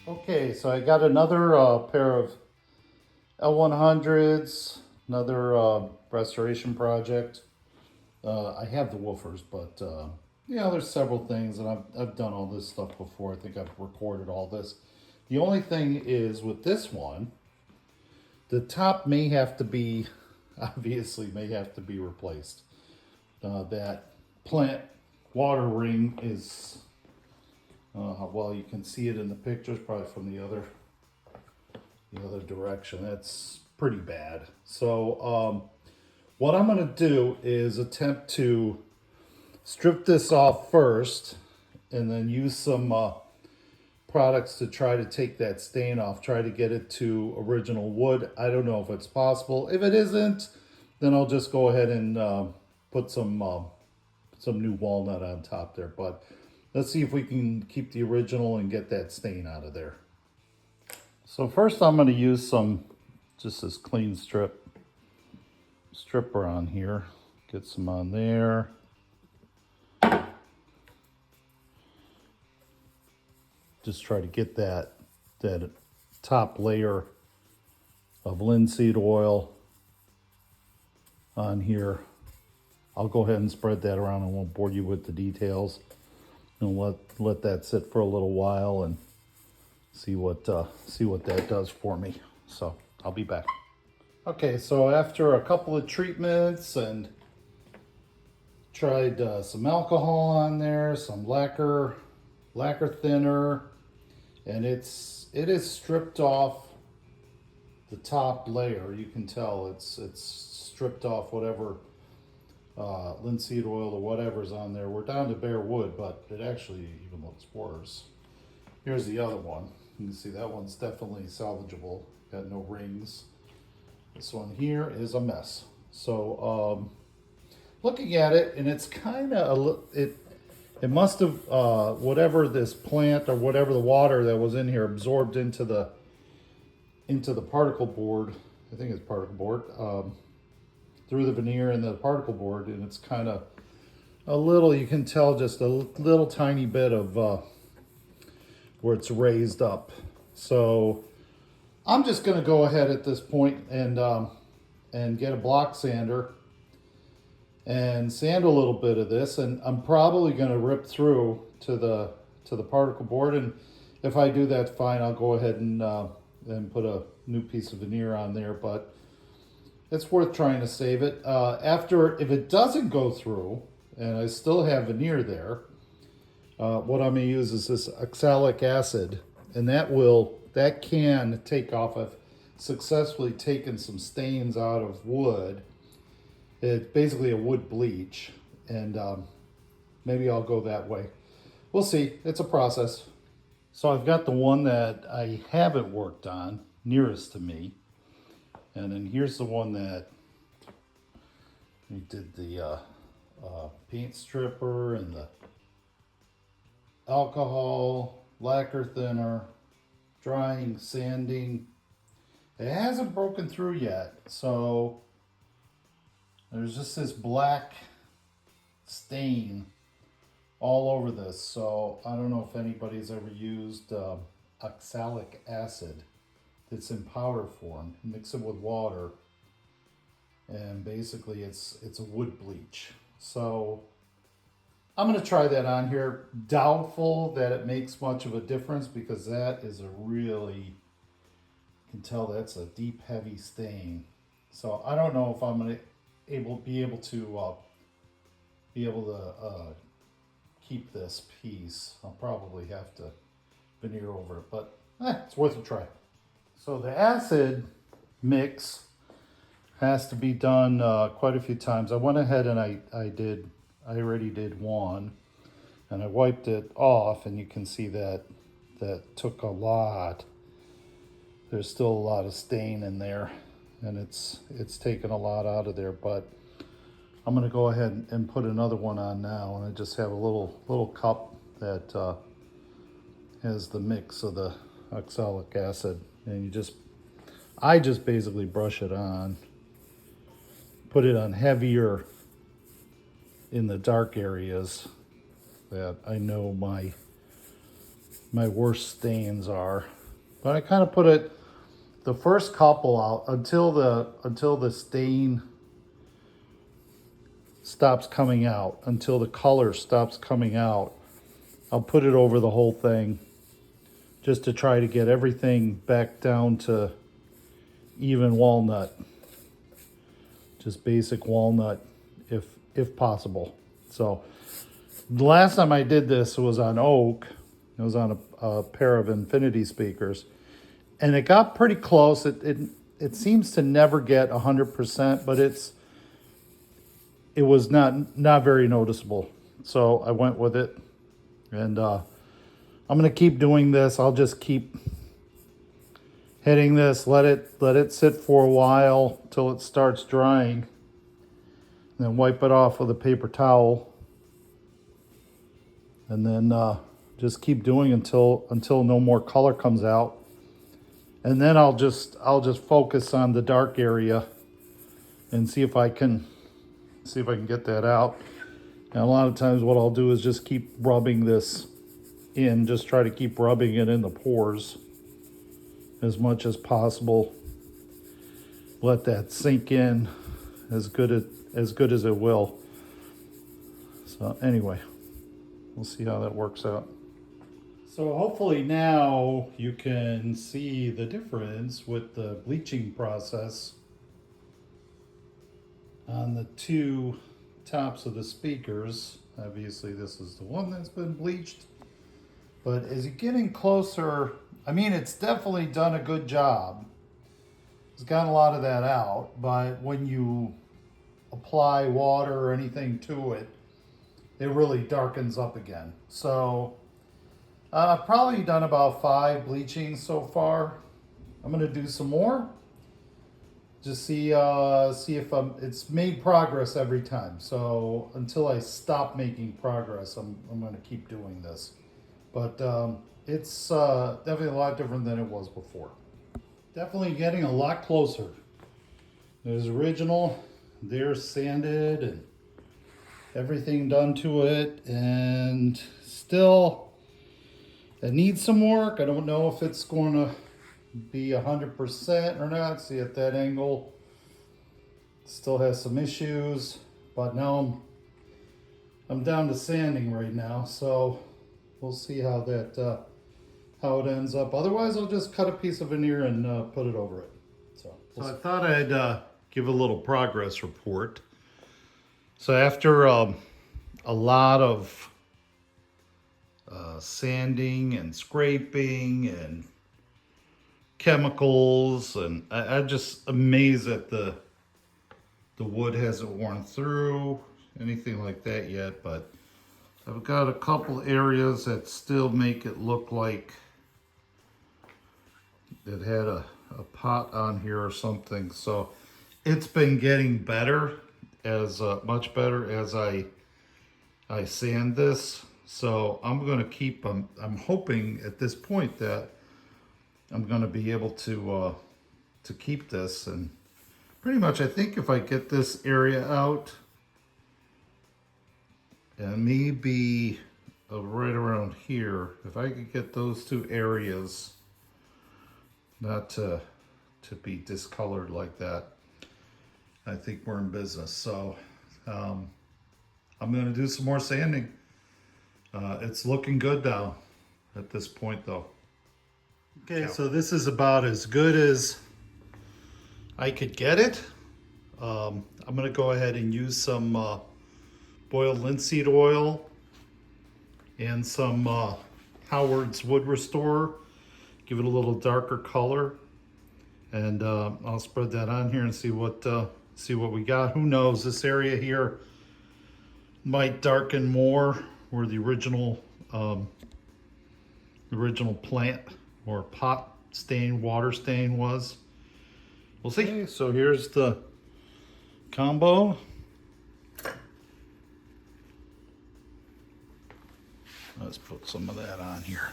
Okay, so I got another pair of L100s, another restoration project. I have the woofers, but there's several things, and I've done all this stuff before. I think I've recorded all this. The only thing is with this one, the top may have to be, obviously, may have to be replaced. That plant water ring is, well, you can see it in the pictures, probably from the other direction. That's pretty bad. So what I'm going to do is attempt to strip this off first and then use some products to try to take that stain off, try to get it to original wood. I don't know if it's possible. If it isn't, then I'll just go ahead and put some new walnut on top there. But let's see if we can keep the original and get that stain out of there. So first I'm going to use just this clean stripper on here. Get some on there. Just try to get that top layer of linseed oil on here. I'll go ahead and spread that around. I won't bore you with the details. And let that sit for a little while and see what that does for me. So I'll be back. Okay, so after a couple of treatments and tried some alcohol on there, some lacquer thinner, and it is stripped off the top layer. You can tell it's stripped off whatever linseed oil or whatever's on there. We're down to bare wood, but it actually even looks worse. Here's the other one. You can see that one's definitely salvageable. Got no rings. This one here is a mess. So looking at it, and it's kind of it must have whatever this plant or whatever the water that was in here absorbed into the particle board. I think it's particle board through the veneer and the particle board, and it's kind of a little. You can tell just a little tiny bit of where it's raised up. So I'm just going to go ahead at this point and get a block sander and sand a little bit of this, and I'm probably going to rip through to the particle board, and if I do that, fine. I'll go ahead and put a new piece of veneer on there, but it's worth trying to save it. If it doesn't go through and I still have veneer there, what I'm going to use is this oxalic acid, and that can take off. I've successfully taken some stains out of wood. It's basically a wood bleach, and maybe I'll go that way. We'll see. It's a process. So I've got the one that I haven't worked on nearest to me, and then here's the one that we did the paint stripper and the alcohol, lacquer thinner, drying, sanding. It hasn't broken through yet, so there's just this black stain all over this. So I don't know if anybody's ever used oxalic acid that's in powder form. Mix it with water, and basically it's a wood bleach. So I'm going to try that on here. Doubtful that it makes much of a difference, because that is a really, you can tell that's a deep, heavy stain. So I don't know if I'm going to be able to keep this piece. I'll probably have to veneer over it, but it's worth a try. So the acid mix has to be done quite a few times. I went ahead and I already did one, and I wiped it off, and you can see that took a lot. There's still a lot of stain in there, and it's taken a lot out of there, but I'm going to go ahead and put another one on now, and I just have a little cup that has the mix of the oxalic acid, and I just basically brush it on, put it on heavier in the dark areas that I know my my worst stains are. But I kind of put it the first couple out until the stain stops coming out, until the color stops coming out. I'll put it over the whole thing just to try to get everything back down to even walnut. Just basic walnut if possible. So the last time I did this was on oak. It was on a pair of infinity speakers. And it got pretty close. It seems to never get 100%, but it was not very noticeable. So I went with it. And I'm gonna keep doing this. I'll just keep hitting this, let it sit for a while till it starts drying. And then wipe it off with a paper towel. And then just keep doing until no more color comes out. And then I'll just focus on the dark area and see if I can get that out. And a lot of times what I'll do is just keep rubbing this in, just try to keep rubbing it in the pores as much as possible. Let that sink in as good as it will. So anyway, we'll see how that works out. So hopefully now you can see the difference with the bleaching process on the two tops of the speakers. Obviously this is the one that's been bleached, but as you're getting closer, I mean, it's definitely done a good job. It's gotten a lot of that out, but when you apply water or anything to it, it really darkens up again. So I've probably done about 5 bleachings so far. I'm gonna do some more. Just see if it's made progress every time. So until I stop making progress, I'm gonna keep doing this. But it's definitely a lot different than it was before. Definitely getting a lot closer. There's original, there's sanded and everything done to it, and still it needs some work. I don't know if it's going to be 100% or not. See, at that angle still has some issues, but now I'm down to sanding right now, so we'll see how that how it ends up. Otherwise I'll just cut a piece of veneer and put it over it. So I thought I'd give a little progress report. So after a lot of sanding and scraping and chemicals, and I'm just amazed that the wood hasn't worn through anything like that yet, but I've got a couple areas that still make it look like it had a pot on here or something. So it's been getting better, as much better as I sand this. So I'm going to keep, I'm hoping at this point that I'm going to be able to keep this. And pretty much I think if I get this area out and maybe right around here, if I could get those two areas not to be discolored like that, I think we're in business. So I'm going to do some more sanding. It's looking good now at this point though. Okay, yeah. So this is about as good as I could get it. I'm going to go ahead and use some boiled linseed oil and some Howard's Wood Restorer. Give it a little darker color, and I'll spread that on here and see what we got. Who knows? This area here might darken more where the original plant or pot stain, water stain was. We'll see. Okay, so here's the combo. Let's put some of that on here.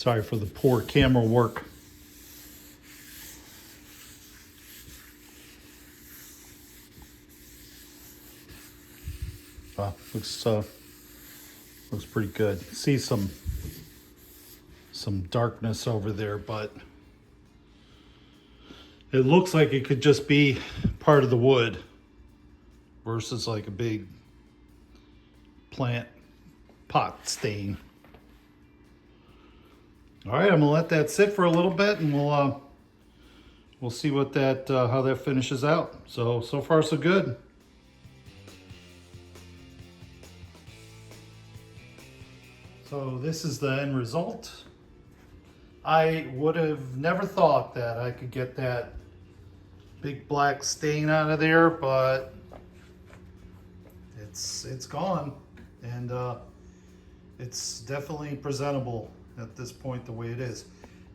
Sorry for the poor camera work. Looks pretty good. See some darkness over there, but it looks like it could just be part of the wood versus like a big plant pot stain. All right, I'm gonna let that sit for a little bit, and we'll see what that how that finishes out. So far so good. So this is the end result. I would have never thought that I could get that big black stain out of there, but it's gone, and it's definitely presentable at this point the way it is.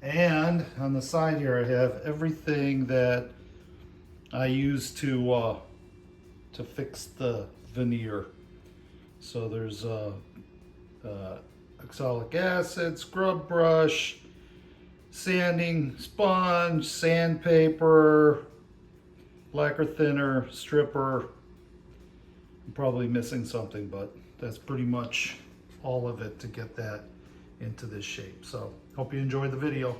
And on the side here I have everything that I use to fix the veneer. So there's oxalic acid, scrub brush, sanding sponge, sandpaper, lacquer thinner, stripper. I'm probably missing something, but that's pretty much all of it to get that into this shape. So hope you enjoyed the video.